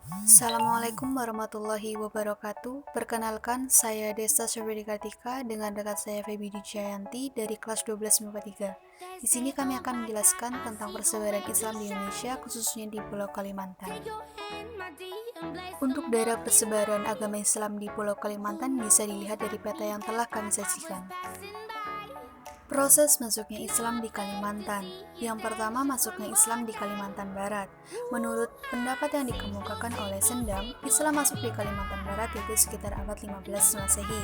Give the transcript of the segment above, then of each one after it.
Assalamualaikum warahmatullahi wabarakatuh. Perkenalkan, saya Desta Syafri Kartika dengan rekan saya Feby Dijayanti dari kelas 12 MIPA 3. Di sini kami akan menjelaskan tentang persebaran Islam di Indonesia, khususnya di Pulau Kalimantan. Untuk daerah persebaran agama Islam di Pulau Kalimantan bisa dilihat dari peta yang telah kami sajikan. Proses masuknya Islam di Kalimantan. Yang pertama, masuknya Islam di Kalimantan Barat. Menurut pendapat yang dikemukakan oleh Sendam, Islam masuk di Kalimantan Barat itu sekitar abad 15 Masehi,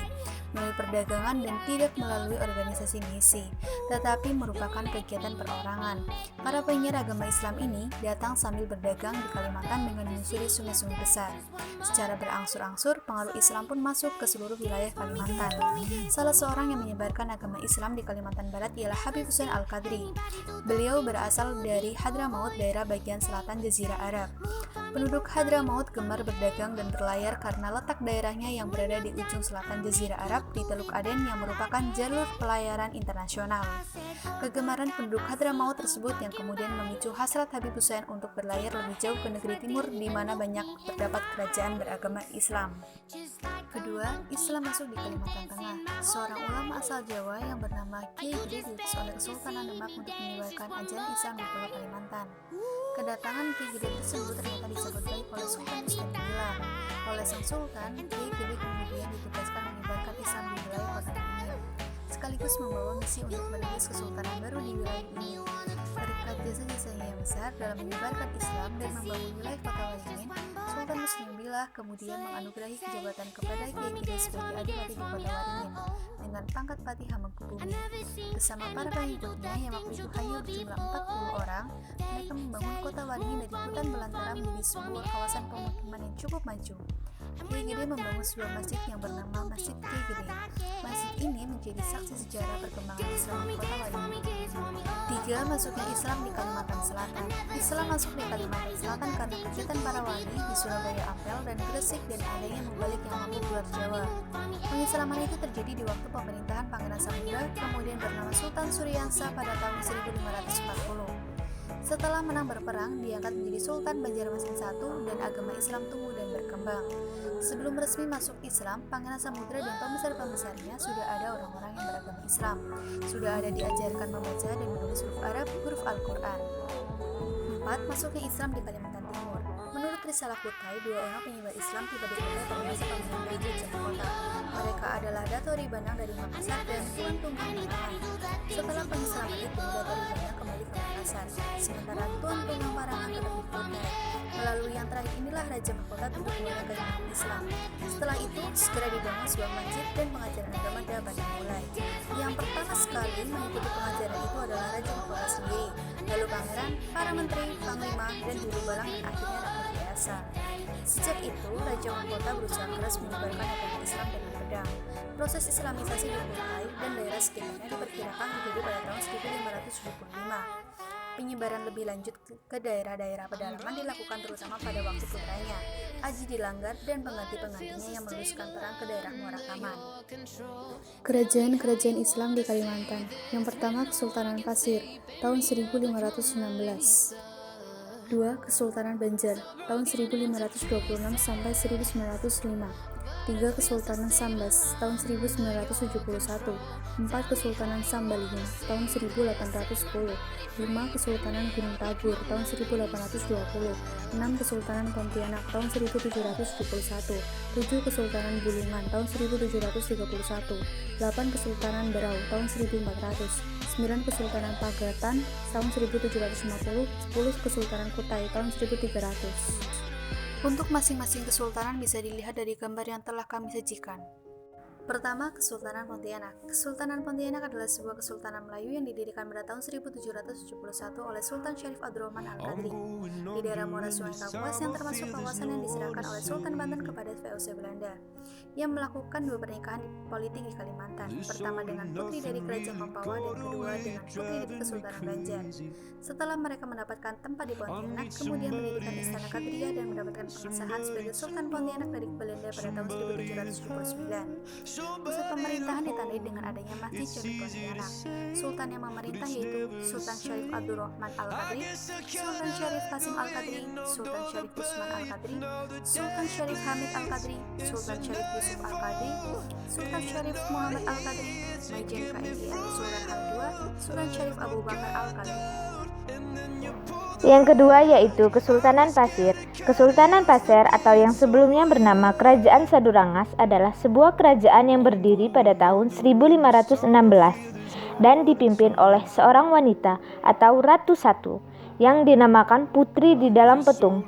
melalui perdagangan dan tidak melalui organisasi misi, tetapi merupakan kegiatan perorangan. Para penyiar agama Islam ini datang sambil berdagang di Kalimantan dengan menyusuri sungai-sungai besar. Secara berangsur-angsur, pengaruh Islam pun masuk ke seluruh wilayah Kalimantan. Salah seorang yang menyebarkan agama Islam di Kalimantan Barat ialah Habib Hussein Al-Qadri. Beliau berasal dari Hadramaut, daerah bagian selatan Jazirah Arab. Penduduk Hadramaut gemar berdagang dan berlayar karena letak daerahnya yang berada di ujung selatan Jazirah Arab di Teluk Aden yang merupakan jalur pelayaran internasional. Kegemaran penduduk Hadramaut tersebut yang kemudian memicu hasrat Habib Hussein untuk berlayar lebih jauh ke negeri timur di mana banyak terdapat kerajaan beragama Islam. Kedua, Islam masuk di Kalimantan Tengah. Seorang ulama asal Jawa yang bernama Kiai Gede diutus oleh Kesultanan Demak untuk menyebarkan ajaran Islam di Pulau Kalimantan. Kedatangan Kiai Gede tersebut ternyata disambut baik oleh Sultan Iskandarmulia. Oleh sang Sultan, Kiai Gede kemudian ditugaskan menyebarkan Islam di wilayah kota ini, sekaligus membawa misi untuk merintis kesultanan baru di wilayah ini. Berkat jasa-jasanya yang besar dalam menyebarkan Islam dan membangun wilayah kota Waringin, Sultan Muslim Billah kemudian menganugerahi kejabatan kepada Kiai Gede sebagai adipati di kota Waringin dengan pangkat Patih Hamengkubumi. Bersama para pengikutnya yang waktu itu hanya berjumlah 40 orang, mereka membangun kota Waringin dari hutan belantara menjadi sebuah kawasan pemukiman yang cukup maju. Kiai Gede membangun sebuah masjid yang bernama Masjid Kiai Gede. Masjid ini menjadi saksi sejarah perkembangan Islam di kota Waringin. 3. Masuknya Islam di Kalimantan Selatan. Islam masuk di Kalimantan Selatan karena kegiatan para wali di Surabaya Ampel dan Gresik dan adanya mubalik yang mampu keluar Jawa. Pengislaman itu terjadi di waktu pemerintahan Pangeran Samudra, kemudian bernama Sultan Suryansa pada tahun 1540. Setelah menang berperang, diangkat menjadi Sultan Banjarmasin I dan agama Islam tumbuh dan berkembang. Sebelum resmi masuk Islam, Pangeran Samudra dan pembesar-pembesarnya sudah ada orang-orang yang beragama Islam. Sudah ada diajarkan membaca dan menulis huruf Arab, huruf Al-Quran. 4. Masuknya Islam di Kalimantan Timur. Menurut Risalah Kutai, 2 orang penyebar Islam tiba di kota pada masa pemerintahan Jakarta. Mereka adalah Dato Ribanang dari Makassar dan Tuan Tunggang Marangan. Setelah pengislaman itu, Dato Ribanang kembali ke Makassar, sementara Tuan Tunggang Marangan tetap di Kutai. Melalui yang terakhir inilah Raja Mahkota untuk keluarga Islam. Setelah itu, segera dibangun sebuah masjid dan pengajaran agama dapat dimulai. Yang pertama sekali mengikuti pengajaran itu adalah Raja Mahkota sendiri, lalu pangeran, para menteri, panglima, dan juru balang, dan akhirnya rakyat biasa. Sejak itu, Raja Mahkota berusaha keras menyebarkan agama Islam dengan pedang. Proses Islamisasi di Kutai dan daerah sekitarnya diperkirakan terjadi pada tahun 1575. Penyebaran lebih lanjut ke daerah-daerah pedalaman dilakukan terutama pada waktu putranya, Aji Dilanggar, dan pengganti-penggantinya yang meneruskan perang ke daerah Muara Taman. Kerajaan-kerajaan Islam di Kalimantan. Yang pertama, Kesultanan Pasir, tahun 1516. 2. Kesultanan Banjar, tahun 1526 sampai 1905. 3. Kesultanan Sambas, tahun 1971. 4. Kesultanan Sambalingin, tahun 1810. 5. Kesultanan Gunung Tabur, tahun 1820. 6. Kesultanan Pontianak, tahun 1771. 7. Kesultanan Bulungan, tahun 1731. 8. Kesultanan Berau, tahun 1400. 9. Kesultanan Pagatan, tahun 1750. 10. Kesultanan Kutai, tahun 1300. Untuk masing-masing kesultanan bisa dilihat dari gambar yang telah kami sajikan. Pertama, Kesultanan Pontianak. Kesultanan Pontianak adalah sebuah kesultanan Melayu yang didirikan pada tahun 1771 oleh Sultan Syarif Abdurrahman Al-Qadri di daerah Muara Sungai Kapuas yang termasuk kawasan yang diserahkan oleh Sultan Banten kepada VOC Belanda yang melakukan 2 pernikahan politik di Kalimantan, pertama dengan putri dari Kerajaan Pampawa dan kedua dengan putri dari Kesultanan Banjar. Setelah mereka mendapatkan tempat di Pontianak, kemudian mendirikan Istana Kadria dan mendapatkan pengesahan sebagai Sultan Pontianak dari Belanda pada tahun 1779. Pusat pemerintahan ditandai dengan adanya Masjid Jami Pontianak. Sultan yang memerintah yaitu Sultan Syarif Abdurrahman Al-Qadri, Sultan Syarif Qasim Al-Qadri, Sultan Syarif Utsman Al-Qadri, Sultan Syarif Hamid Al-Qadri, Sultan Syarif Yusuf Al-Qadri, Sultan Syarif Muhammad Al-Qadri, Majen KNGN Sultan Hamid II, Sultan Syarif Abu Bakar Al-Qadri. Yang kedua yaitu Kesultanan Pasir. Kesultanan Pasir atau yang sebelumnya bernama Kerajaan Sadurangas adalah sebuah kerajaan yang berdiri pada tahun 1516 dan dipimpin oleh seorang wanita atau Ratu Satu yang dinamakan Putri di dalam Petung.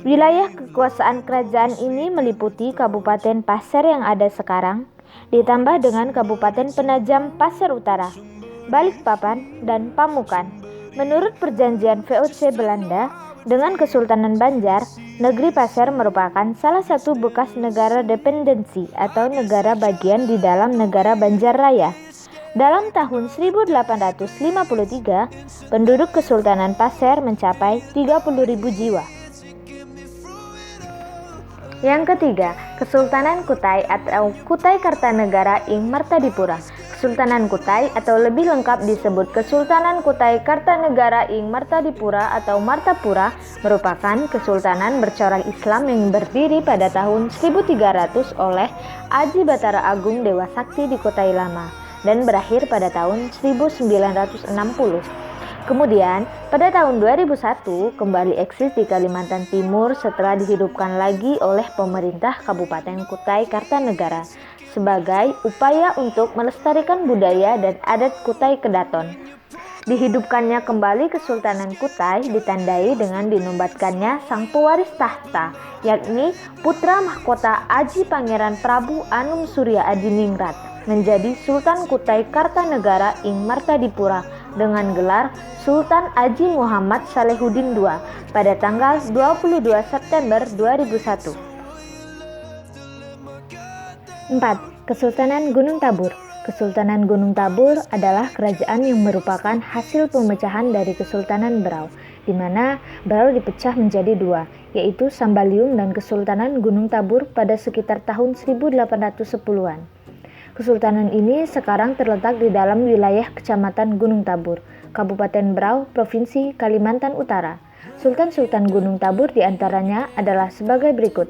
Wilayah kekuasaan kerajaan ini meliputi Kabupaten Pasir yang ada sekarang, ditambah dengan Kabupaten Penajam Pasir Utara, Balikpapan, dan Pamukan. Menurut perjanjian VOC Belanda dengan Kesultanan Banjar, negeri Pasir merupakan salah satu bekas negara dependensi atau negara bagian di dalam negara Banjar Raya. Dalam tahun 1853, penduduk Kesultanan Pasir mencapai 30.000 jiwa. Yang ketiga, Kesultanan Kutai atau Kutai Kartanegara ing Martadipura. Kesultanan Kutai atau lebih lengkap disebut Kesultanan Kutai Kartanegara ing Martadipura atau Martapura merupakan kesultanan bercorak Islam yang berdiri pada tahun 1300 oleh Aji Batara Agung Dewa Sakti di Kutai Lama dan berakhir pada tahun 1960. Kemudian, pada tahun 2001 kembali eksis di Kalimantan Timur setelah dihidupkan lagi oleh pemerintah Kabupaten Kutai Kartanegara sebagai upaya untuk melestarikan budaya dan adat Kutai Kedaton. Dihidupkannya kembali Kesultanan Kutai ditandai dengan dinobatkannya sang pewaris tahta, yakni putra mahkota Aji Pangeran Prabu Anum Surya Adiningrat menjadi Sultan Kutai Kartanegara ing Martadipura dengan gelar Sultan Aji Muhammad Salehuddin II pada tanggal 22 September 2001. 4. Kesultanan Gunung Tabur. Kesultanan Gunung Tabur adalah kerajaan yang merupakan hasil pemecahan dari Kesultanan Berau, di mana Berau dipecah menjadi dua, yaitu Sambaliung dan Kesultanan Gunung Tabur pada sekitar tahun 1810-an. Kesultanan ini sekarang terletak di dalam wilayah Kecamatan Gunung Tabur, Kabupaten Berau, Provinsi Kalimantan Utara. Sultan-Sultan Gunung Tabur diantaranya adalah sebagai berikut.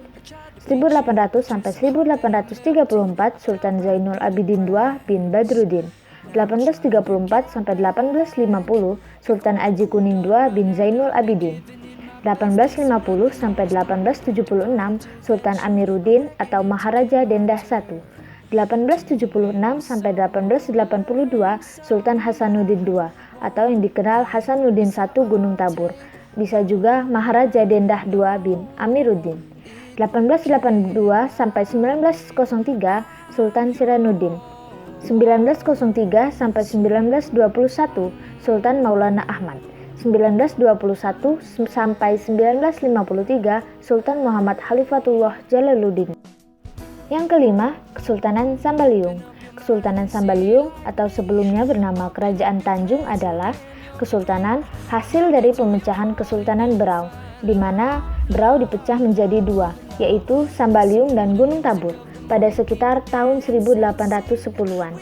1800 sampai 1834 Sultan Zainul Abidin II bin Badruddin. 1834 sampai 1850 Sultan Aji Kuning II bin Zainul Abidin. 1850 sampai 1876 Sultan Amiruddin atau Maharaja Dendah I. 1876 sampai 1882 Sultan Hasanuddin II atau yang dikenal Hasanuddin I Gunung Tabur. Bisa juga Maharaja Dendah II bin Amiruddin. 1882 sampai 1903 Sultan Siranuddin. 1903 sampai 1921 Sultan Maulana Ahmad. 1921 sampai 1953 Sultan Muhammad Khalifatullah Jalaluddin. Yang kelima, Kesultanan Sambaliung. Kesultanan Sambaliung atau sebelumnya bernama Kerajaan Tanjung adalah kesultanan hasil dari pemecahan Kesultanan Berau, di mana Berau dipecah menjadi dua, yaitu Sambaliung dan Gunung Tabur, pada sekitar tahun 1810-an.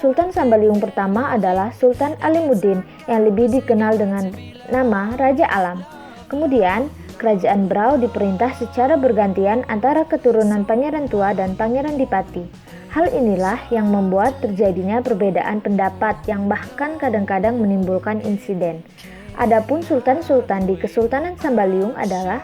Sultan Sambaliung pertama adalah Sultan Alimuddin yang lebih dikenal dengan nama Raja Alam. Kemudian, Kerajaan Berau diperintah secara bergantian antara keturunan Pangeran Tua dan Pangeran Dipati. Hal inilah yang membuat terjadinya perbedaan pendapat yang bahkan kadang-kadang menimbulkan insiden. Adapun sultan-sultan di Kesultanan Sambaliung adalah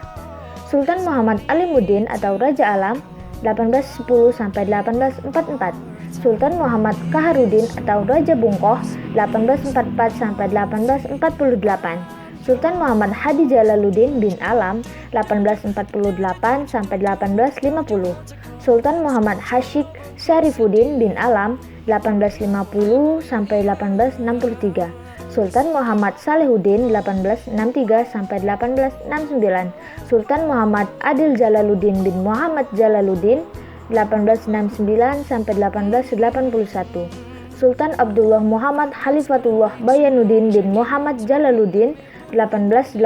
Sultan Muhammad Alimuddin atau Raja Alam 1810 sampai 1844, Sultan Muhammad Kaharudin atau Raja Bungkoh 1844 sampai 1848, Sultan Muhammad Hadi Jalaluddin bin Alam 1848 sampai 1850, Sultan Muhammad Hashik Syarifuddin bin Alam 1850 sampai 1863, Sultan Muhammad Salehuddin 1863 sampai 1869, Sultan Muhammad Adil Jalaluddin bin Muhammad Jalaluddin 1869 sampai 1881, Sultan Abdullah Muhammad Khalifatullah Bayanuddin bin Muhammad Jalaluddin 1881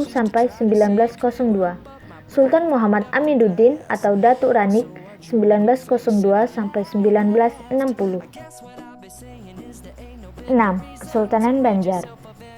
sampai 1902, Sultan Muhammad Amiduddin atau Datuk Ranik 1902 sampai 1960. 6. Kesultanan Banjar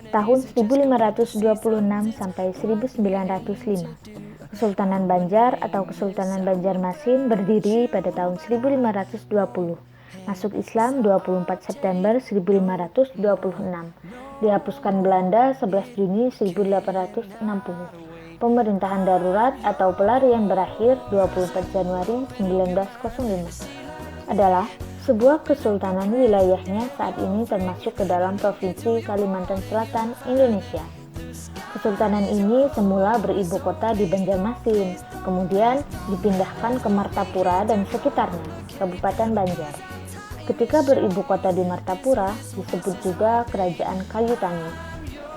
tahun 1526 sampai 1905. Kesultanan Banjar atau Kesultanan Banjarmasin berdiri pada tahun 1520. Masuk Islam 24 September 1526. Dihapuskan Belanda 11 Juni 1860. Pemerintahan darurat atau pelarian berakhir 24 Januari 1905. Adalah sebuah kesultanan. Wilayahnya saat ini termasuk ke dalam Provinsi Kalimantan Selatan, Indonesia. Kesultanan ini semula beribu kota di Banjarmasin, kemudian dipindahkan ke Martapura dan sekitarnya, Kabupaten Banjar. Ketika beribu kota di Martapura, disebut juga Kerajaan Kayu Tangi.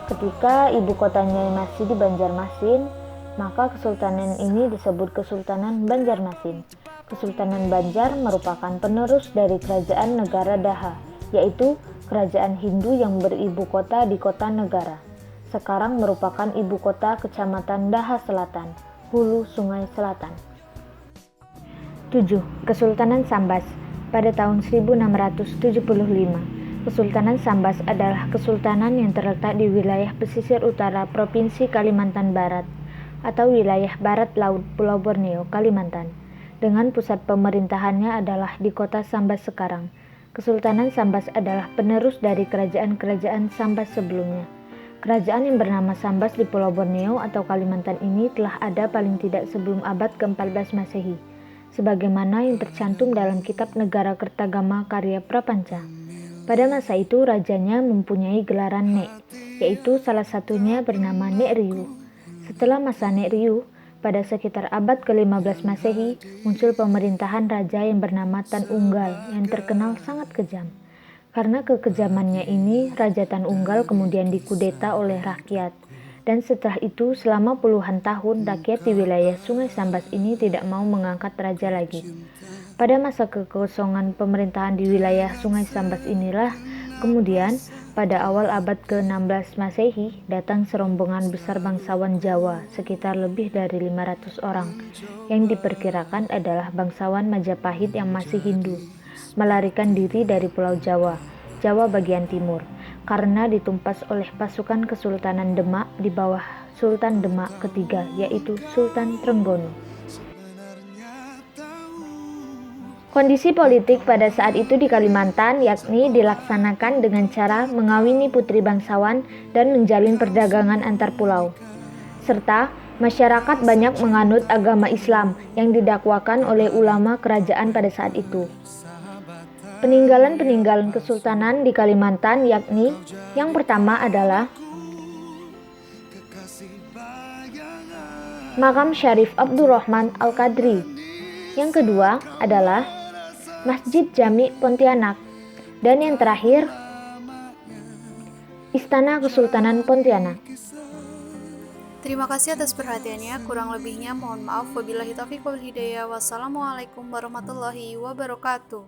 Ketika ibu kotanya masih di Banjarmasin, maka kesultanan ini disebut Kesultanan Banjarmasin. Kesultanan Banjar merupakan penerus dari Kerajaan Negara Daha, yaitu kerajaan Hindu yang beribu kota di Kota Negara. Sekarang merupakan ibu kota Kecamatan Daha Selatan, Hulu Sungai Selatan. 7. Kesultanan Sambas pada tahun 1675. Kesultanan Sambas adalah kesultanan yang terletak di wilayah pesisir utara Provinsi Kalimantan Barat atau wilayah barat laut Pulau Borneo, Kalimantan, dengan pusat pemerintahannya adalah di kota Sambas sekarang. Kesultanan Sambas adalah penerus dari kerajaan-kerajaan Sambas sebelumnya. Kerajaan yang bernama Sambas di Pulau Borneo atau Kalimantan ini telah ada paling tidak sebelum abad ke-14 Masehi, sebagaimana yang tercantum dalam kitab Negara Kertagama karya Prapanca. Pada masa itu rajanya mempunyai gelaran Nek, yaitu salah satunya bernama Nek Riu. Setelah masa Nek Riu, pada sekitar abad ke-15 Masehi, muncul pemerintahan raja yang bernama Tan Unggal yang terkenal sangat kejam. Karena kekejamannya ini, Raja Tan Unggal kemudian dikudeta oleh rakyat. Dan setelah itu, selama puluhan tahun, rakyat di wilayah Sungai Sambas ini tidak mau mengangkat raja lagi. Pada masa kekosongan pemerintahan di wilayah Sungai Sambas inilah, kemudian pada awal abad ke-16 Masehi, datang serombongan besar bangsawan Jawa, sekitar lebih dari 500 orang, yang diperkirakan adalah bangsawan Majapahit yang masih Hindu, melarikan diri dari Pulau Jawa, Jawa bagian timur, karena ditumpas oleh pasukan Kesultanan Demak di bawah Sultan Demak ketiga, yaitu Sultan Trenggono. Kondisi politik pada saat itu di Kalimantan yakni dilaksanakan dengan cara mengawini putri bangsawan dan menjalin perdagangan antar pulau. Serta masyarakat banyak menganut agama Islam yang didakwakan oleh ulama kerajaan pada saat itu. Peninggalan-peninggalan kesultanan di Kalimantan yakni yang pertama adalah Makam Syarif Abdurrahman Al-Qadri. Yang kedua adalah Masjid Jami Pontianak, dan yang terakhir Istana Kesultanan Pontianak. Terima kasih atas perhatiannya. Kurang lebihnya mohon maaf. Wabillahi taufiq wal hidayah. Wassalamualaikum warahmatullahi wabarakatuh.